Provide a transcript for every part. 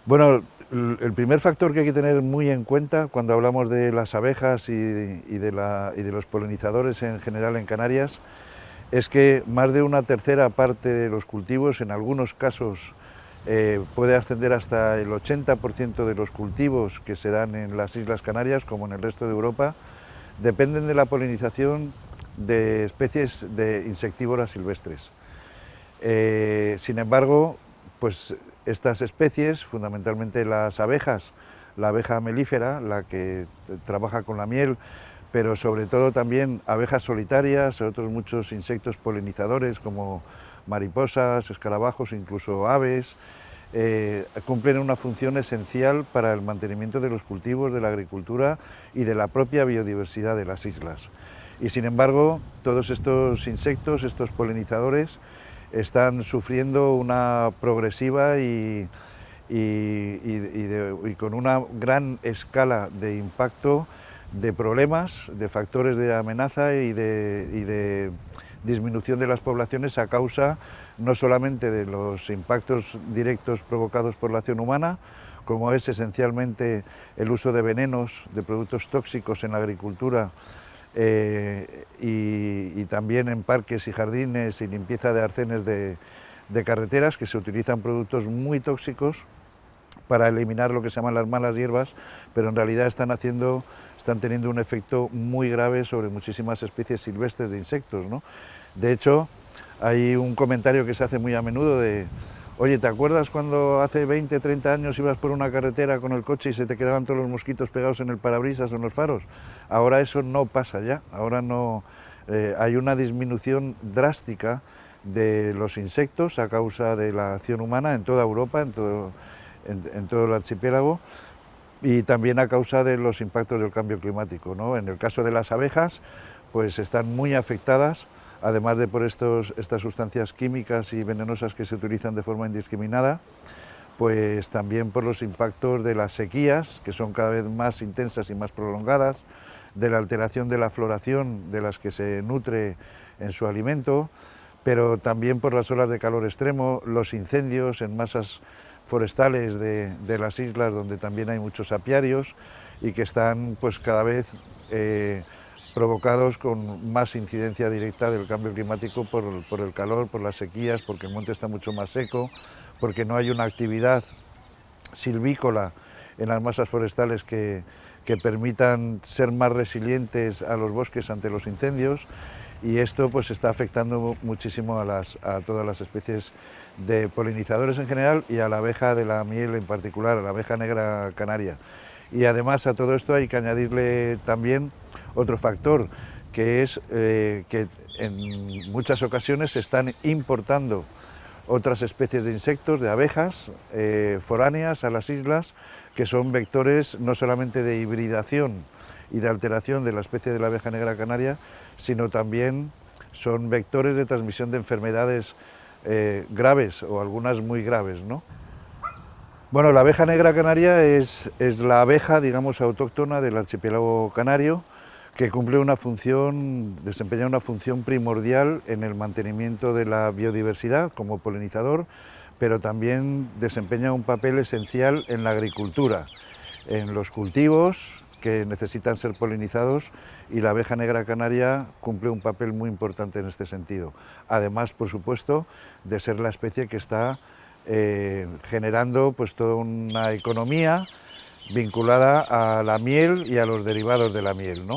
Bueno, el primer factor que hay que tener muy en cuenta cuando hablamos de las abejas y de los polinizadores en general en Canarias es que más de una tercera parte de los cultivos, en algunos casos puede ascender hasta el 80% de los cultivos que se dan en las Islas Canarias, como en el resto de Europa, dependen de la polinización de especies de insectívoras silvestres. Sin embargo, pues estas especies, fundamentalmente las abejas, la abeja melífera, la que trabaja con la miel, pero sobre todo también abejas solitarias, otros muchos insectos polinizadores como mariposas, escarabajos, incluso aves, cumplen una función esencial para el mantenimiento de los cultivos, de la agricultura y de la propia biodiversidad de las islas. Y sin embargo, todos estos insectos, estos polinizadores, están sufriendo una progresiva y con una gran escala de impacto de problemas, de factores de amenaza y de disminución de las poblaciones a causa no solamente de los impactos directos provocados por la acción humana, como es esencialmente el uso de venenos, de productos tóxicos en la agricultura, y también en parques y jardines y limpieza de arcenes de carreteras, que se utilizan productos muy tóxicos para eliminar lo que se llaman las malas hierbas, pero en realidad están teniendo un efecto muy grave sobre muchísimas especies silvestres de insectos, ¿no? De hecho, hay un comentario que se hace muy a menudo de: oye, ¿te acuerdas cuando hace 20, 30 años ibas por una carretera con el coche y se te quedaban todos los mosquitos pegados en el parabrisas o en los faros? Ahora eso no pasa ya, ahora no. Hay una disminución drástica de los insectos a causa de la acción humana en toda Europa, en todo el archipiélago, y también a causa de los impactos del cambio climático, ¿no? En el caso de las abejas, pues están muy afectadas, además de por estas sustancias químicas y venenosas que se utilizan de forma indiscriminada, pues también por los impactos de las sequías, que son cada vez más intensas y más prolongadas, de la alteración de la floración de las que se nutre en su alimento, pero también por las olas de calor extremo, los incendios en masas forestales de las islas, donde también hay muchos apiarios y que están pues cada vez provocados con más incidencia directa del cambio climático por el calor, por las sequías, porque el monte está mucho más seco, porque no hay una actividad silvícola en las masas forestales que permitan ser más resilientes a los bosques ante los incendios, y esto pues está afectando muchísimo a todas las especies de polinizadores en general y a la abeja de la miel en particular, a la abeja negra canaria. Y además a todo esto hay que añadirle también otro factor, que es que en muchas ocasiones se están importando otras especies de insectos, de abejas foráneas a las islas, que son vectores no solamente de hibridación y de alteración de la especie de la abeja negra canaria, sino también son vectores de transmisión de enfermedades graves o algunas muy graves, ¿no? Bueno, la abeja negra canaria es la abeja, digamos, autóctona del archipiélago canario, que cumple una función, desempeña una función primordial en el mantenimiento de la biodiversidad como polinizador, pero también desempeña un papel esencial en la agricultura, en los cultivos que necesitan ser polinizados, y la abeja negra canaria cumple un papel muy importante en este sentido. Además, por supuesto, de ser la especie que está generando pues toda una economía vinculada a la miel y a los derivados de la miel, ¿no?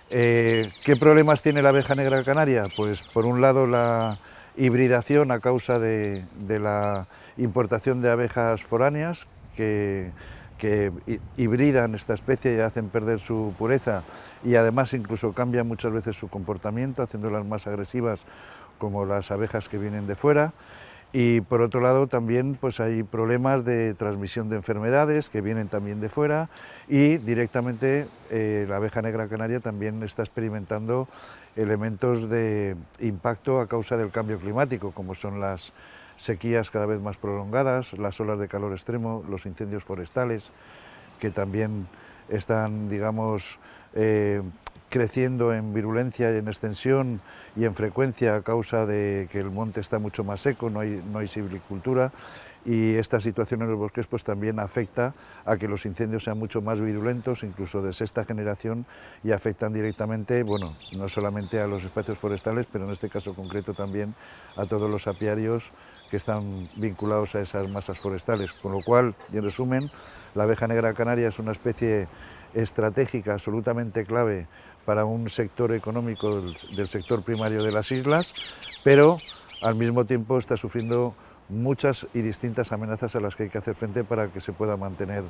¿Qué problemas tiene la abeja negra canaria? Pues por un lado la hibridación a causa de la importación de abejas foráneas que hibridan esta especie y hacen perder su pureza, y además incluso cambian muchas veces su comportamiento, haciéndolas más agresivas como las abejas que vienen de fuera. Y por otro lado también pues hay problemas de transmisión de enfermedades que vienen también de fuera, y directamente la abeja negra canaria también está experimentando elementos de impacto a causa del cambio climático, como son las sequías cada vez más prolongadas, las olas de calor extremo, los incendios forestales, que también están, digamos, creciendo en virulencia y en extensión y en frecuencia a causa de que el monte está mucho más seco, no hay silvicultura, y esta situación en los bosques pues también afecta a que los incendios sean mucho más virulentos, incluso de sexta generación, y afectan directamente, bueno, no solamente a los espacios forestales, pero en este caso concreto también a todos los apiarios que están vinculados a esas masas forestales, con lo cual, y en resumen, la abeja negra canaria es una especie estratégica absolutamente clave para un sector económico del sector primario de las islas, pero al mismo tiempo está sufriendo muchas y distintas amenazas a las que hay que hacer frente para que se pueda mantener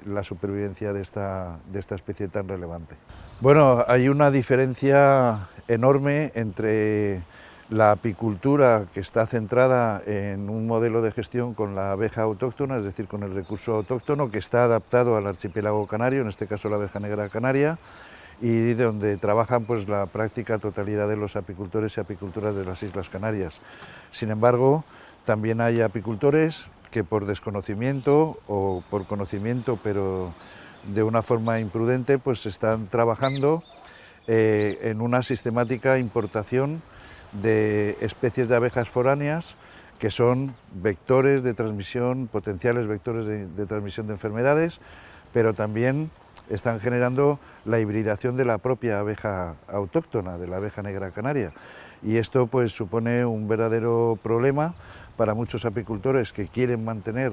la supervivencia de esta especie tan relevante. Bueno, hay una diferencia enorme entre la apicultura, que está centrada en un modelo de gestión con la abeja autóctona, es decir, con el recurso autóctono, que está adaptado al archipiélago canario, en este caso la abeja negra canaria, y donde trabajan pues la práctica totalidad de los apicultores y apicultoras de las Islas Canarias. Sin embargo, también hay apicultores que por desconocimiento o por conocimiento, pero de una forma imprudente, pues están trabajando en una sistemática importación de especies de abejas foráneas que son vectores de transmisión, potenciales vectores de transmisión de enfermedades, pero también están generando la hibridación de la propia abeja autóctona, de la abeja negra canaria. Y esto pues supone un verdadero problema para muchos apicultores que quieren mantener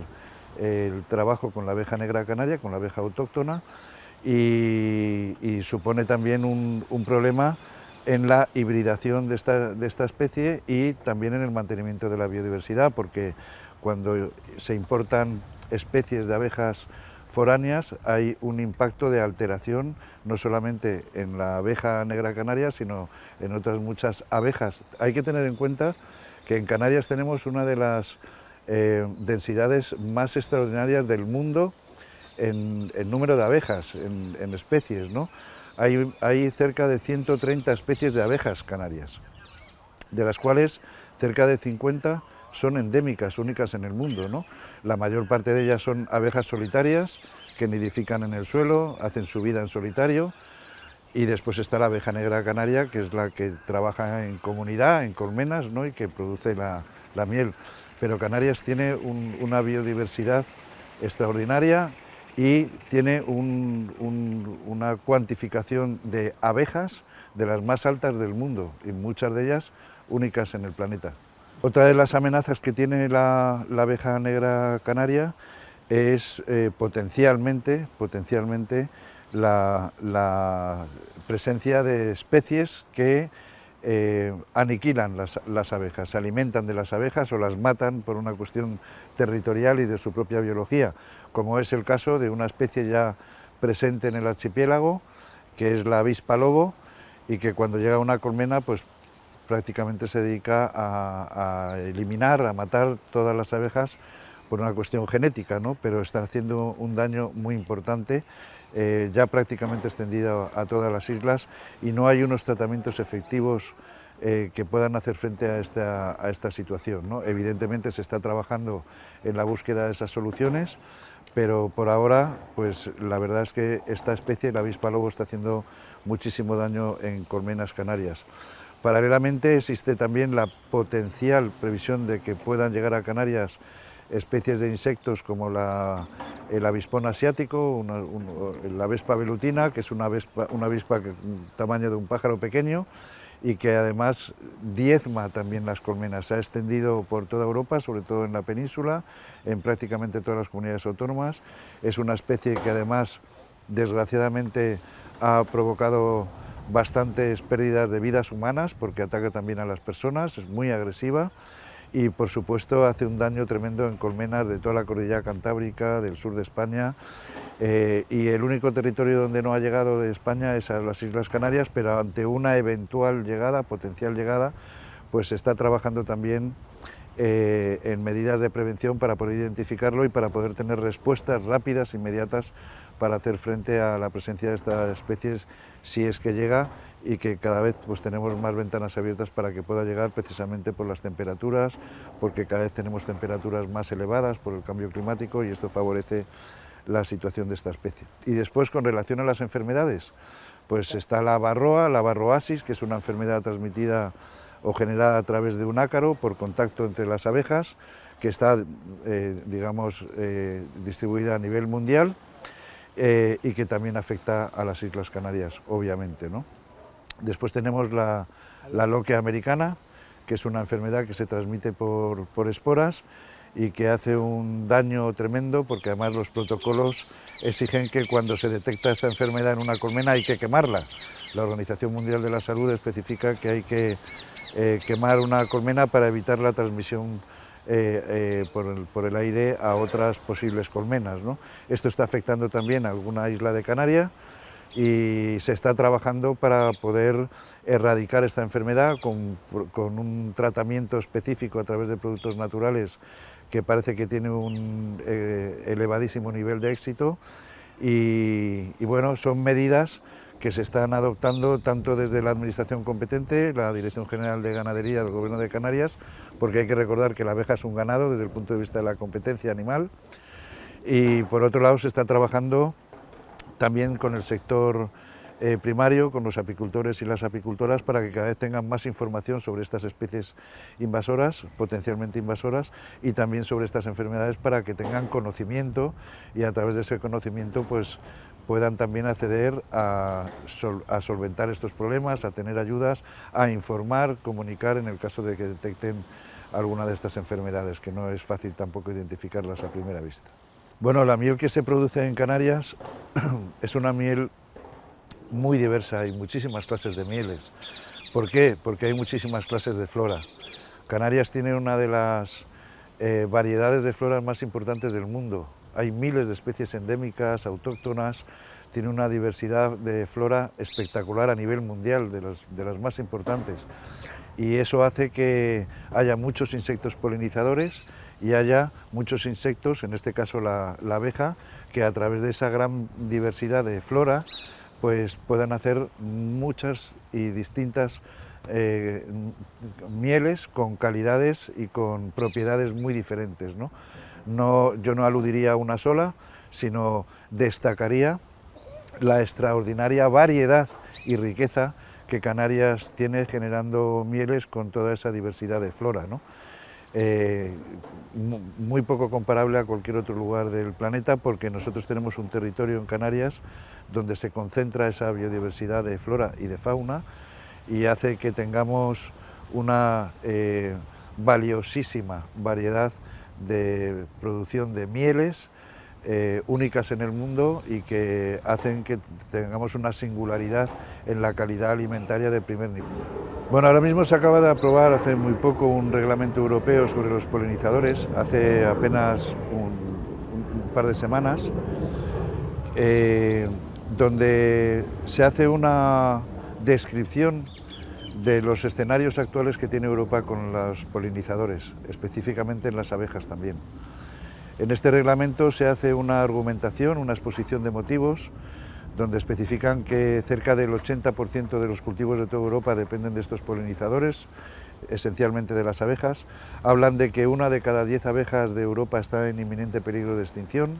el trabajo con la abeja negra canaria, con la abeja autóctona, y supone también un problema en la hibridación de esta especie y también en el mantenimiento de la biodiversidad, porque cuando se importan especies de abejas foráneas hay un impacto de alteración no solamente en la abeja negra canaria, sino en otras muchas abejas. Hay que tener en cuenta que en Canarias tenemos una de las densidades más extraordinarias del mundo en número de abejas, en especies, ¿no? Hay cerca de 130 especies de abejas canarias, de las cuales cerca de 50 son endémicas, únicas en el mundo, ¿no? La mayor parte de ellas son abejas solitarias que nidifican en el suelo, hacen su vida en solitario, y después está la abeja negra canaria, que es la que trabaja en comunidad, en colmenas, ¿no? Y que produce la miel. Pero Canarias tiene una biodiversidad extraordinaria y tiene una cuantificación de abejas de las más altas del mundo, y muchas de ellas únicas en el planeta. Otra de las amenazas que tiene la abeja negra canaria es potencialmente la presencia de especies que aniquilan las abejas, se alimentan de las abejas o las matan por una cuestión territorial y de su propia biología, como es el caso de una especie ya presente en el archipiélago, que es la avispa lobo, y que cuando llega a una colmena pues prácticamente se dedica a eliminar, a matar todas las abejas por una cuestión genética, ¿no? Pero están haciendo un daño muy importante, ya prácticamente extendido a todas las islas, y no hay unos tratamientos efectivos que puedan hacer frente a esta situación, ¿no? Evidentemente se está trabajando en la búsqueda de esas soluciones, pero por ahora pues la verdad es que esta especie, la avispa lobo, está haciendo muchísimo daño en colmenas canarias. Paralelamente existe también la potencial previsión de que puedan llegar a Canarias especies de insectos como el avispón asiático, la avispa velutina, que es una avispa tamaño de un pájaro pequeño y que además diezma también las colmenas. Se ha extendido por toda Europa, sobre todo en la península, en prácticamente todas las comunidades autónomas. Es una especie que además, desgraciadamente, ha provocado bastantes pérdidas de vidas humanas porque ataca también a las personas, es muy agresiva y por supuesto hace un daño tremendo en colmenas de toda la cordillera cantábrica, del sur de España, y el único territorio donde no ha llegado de España es a las Islas Canarias, pero ante una eventual llegada, potencial llegada, pues se está trabajando también en medidas de prevención para poder identificarlo y para poder tener respuestas rápidas, inmediatas, para hacer frente a la presencia de estas especies si es que llega, y que cada vez pues tenemos más ventanas abiertas para que pueda llegar, precisamente por las temperaturas, porque cada vez tenemos temperaturas más elevadas por el cambio climático y esto favorece la situación de esta especie. Y después, con relación a las enfermedades, Pues está la varroa, la varroasis, que es una enfermedad transmitida o generada a través de un ácaro por contacto entre las abejas, que está, distribuida a nivel mundial y que también afecta a las Islas Canarias, obviamente, ¿no? Después tenemos la loquia americana, que es una enfermedad que se transmite por esporas y que hace un daño tremendo, porque además los protocolos exigen que cuando se detecta esta enfermedad en una colmena hay que quemarla. La Organización Mundial de la Salud especifica que hay que quemar una colmena para evitar la transmisión por el aire a otras posibles colmenas, ¿no? Esto está afectando también a alguna isla de Canarias y se está trabajando para poder erradicar esta enfermedad con un tratamiento específico a través de productos naturales que parece que tiene un elevadísimo nivel de éxito y bueno, son medidas que se están adoptando tanto desde la administración competente, la Dirección General de Ganadería del Gobierno de Canarias, porque hay que recordar que la abeja es un ganado desde el punto de vista de la competencia animal, y por otro lado se está trabajando también con el sector primario, con los apicultores y las apicultoras, para que cada vez tengan más información sobre estas especies invasoras, potencialmente invasoras, y también sobre estas enfermedades, para que tengan conocimiento y a través de ese conocimiento pues puedan también acceder a solventar estos problemas, a tener ayudas, a informar, comunicar en el caso de que detecten alguna de estas enfermedades, que no es fácil tampoco identificarlas a primera vista. Bueno, la miel que se produce en Canarias es una miel muy diversa, hay muchísimas clases de mieles. ¿Por qué? Porque hay muchísimas clases de flora. Canarias tiene una de las variedades de flora más importantes del mundo. Hay miles de especies endémicas, autóctonas, tiene una diversidad de flora espectacular a nivel mundial, de las más importantes. Y eso hace que haya muchos insectos polinizadores y haya muchos insectos, en este caso la abeja, que a través de esa gran diversidad de flora pues puedan hacer muchas y distintas mieles con calidades y con propiedades muy diferentes, ¿no? Yo no aludiría a una sola, sino destacaría la extraordinaria variedad y riqueza que Canarias tiene generando mieles con toda esa diversidad de flora, ¿no? Muy poco comparable a cualquier otro lugar del planeta, porque nosotros tenemos un territorio en Canarias donde se concentra esa biodiversidad de flora y de fauna y hace que tengamos una valiosísima variedad de producción de mieles únicas en el mundo y que hacen que tengamos una singularidad en la calidad alimentaria de primer nivel. Bueno, ahora mismo se acaba de aprobar hace muy poco un reglamento europeo sobre los polinizadores, hace apenas un par de semanas, donde se hace una descripción de los escenarios actuales que tiene Europa con los polinizadores, específicamente en las abejas también. En este reglamento se hace una argumentación, una exposición de motivos, donde especifican que cerca del 80% de los cultivos de toda Europa dependen de estos polinizadores, esencialmente de las abejas. Hablan de que 1 de cada 10 abejas de Europa está en inminente peligro de extinción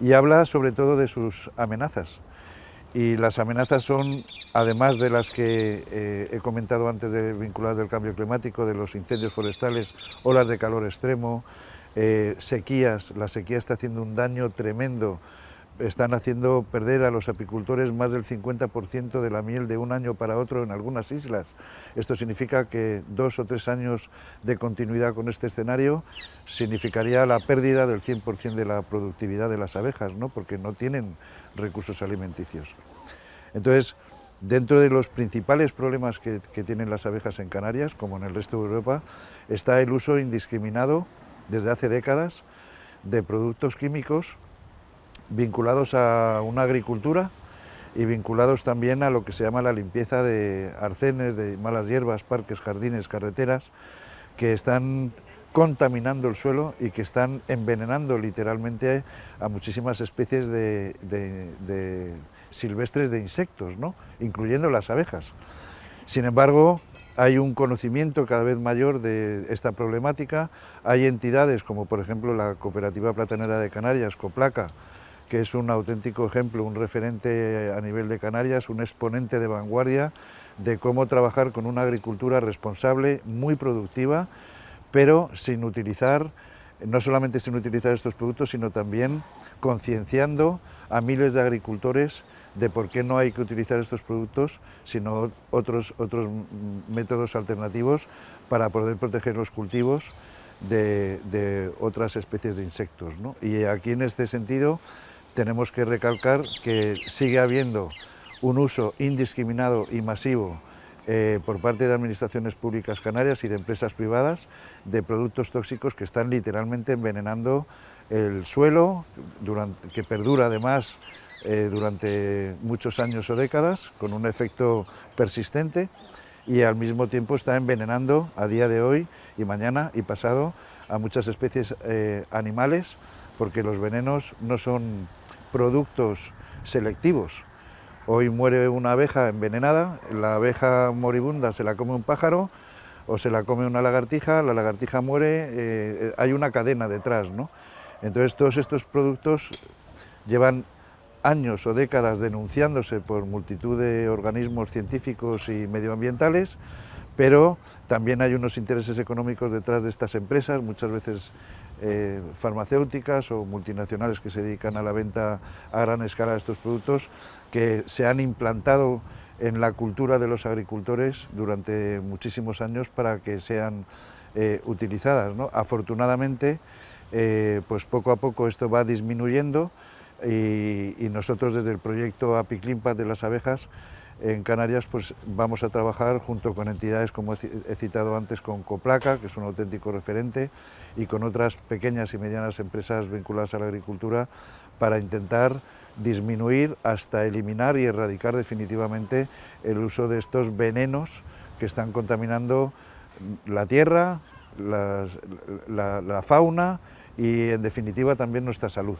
y habla sobre todo de sus amenazas. Y las amenazas son, además de las que he comentado antes de vincular del cambio climático, de los incendios forestales, olas de calor extremo, sequías. La sequía está haciendo un daño tremendo. Están haciendo perder a los apicultores más del 50% de la miel de un año para otro en algunas islas. Esto significa que 2 o 3 años de continuidad con este escenario significaría la pérdida del 100% de la productividad de las abejas, ¿no? Porque no tienen recursos alimenticios. Entonces, dentro de los principales problemas que tienen las abejas en Canarias, como en el resto de Europa, está el uso indiscriminado, desde hace décadas, de productos químicos vinculados a una agricultura y vinculados también a lo que se llama la limpieza de arcenes, de malas hierbas, parques, jardines, carreteras, que están contaminando el suelo y que están envenenando literalmente a muchísimas especies de silvestres de insectos, ¿no? Incluyendo las abejas. Sin embargo, hay un conocimiento cada vez mayor de esta problemática. Hay entidades como por ejemplo la Cooperativa Platanera de Canarias, Coplaca, que es un auténtico ejemplo, un referente a nivel de Canarias, un exponente de vanguardia de cómo trabajar con una agricultura responsable, muy productiva, pero sin utilizar, no solamente sin utilizar estos productos, sino también concienciando a miles de agricultores de por qué no hay que utilizar estos productos, sino otros métodos alternativos para poder proteger los cultivos de otras especies de insectos, ¿no? Y aquí en este sentido tenemos que recalcar que sigue habiendo un uso indiscriminado y masivo por parte de administraciones públicas canarias y de empresas privadas de productos tóxicos que están literalmente envenenando el suelo, que perdura además durante muchos años o décadas, con un efecto persistente, y al mismo tiempo está envenenando a día de hoy y mañana y pasado a muchas especies animales, porque los venenos no son productos selectivos. Hoy muere una abeja envenenada, la abeja moribunda se la come un pájaro o se la come una lagartija, la lagartija muere, hay una cadena detrás, ¿no? Entonces todos estos productos llevan años o décadas denunciándose por multitud de organismos científicos y medioambientales, pero también hay unos intereses económicos detrás de estas empresas, muchas veces farmacéuticas o multinacionales que se dedican a la venta a gran escala de estos productos, que se han implantado en la cultura de los agricultores durante muchísimos años para que sean utilizadas, ¿no? Afortunadamente, pues poco a poco esto va disminuyendo y nosotros desde el proyecto Apiclimpat de las abejas en Canarias pues vamos a trabajar junto con entidades como he citado antes, con Coplaca, que es un auténtico referente, y con otras pequeñas y medianas empresas vinculadas a la agricultura para intentar disminuir hasta eliminar y erradicar definitivamente el uso de estos venenos que están contaminando la tierra, la fauna y en definitiva también nuestra salud.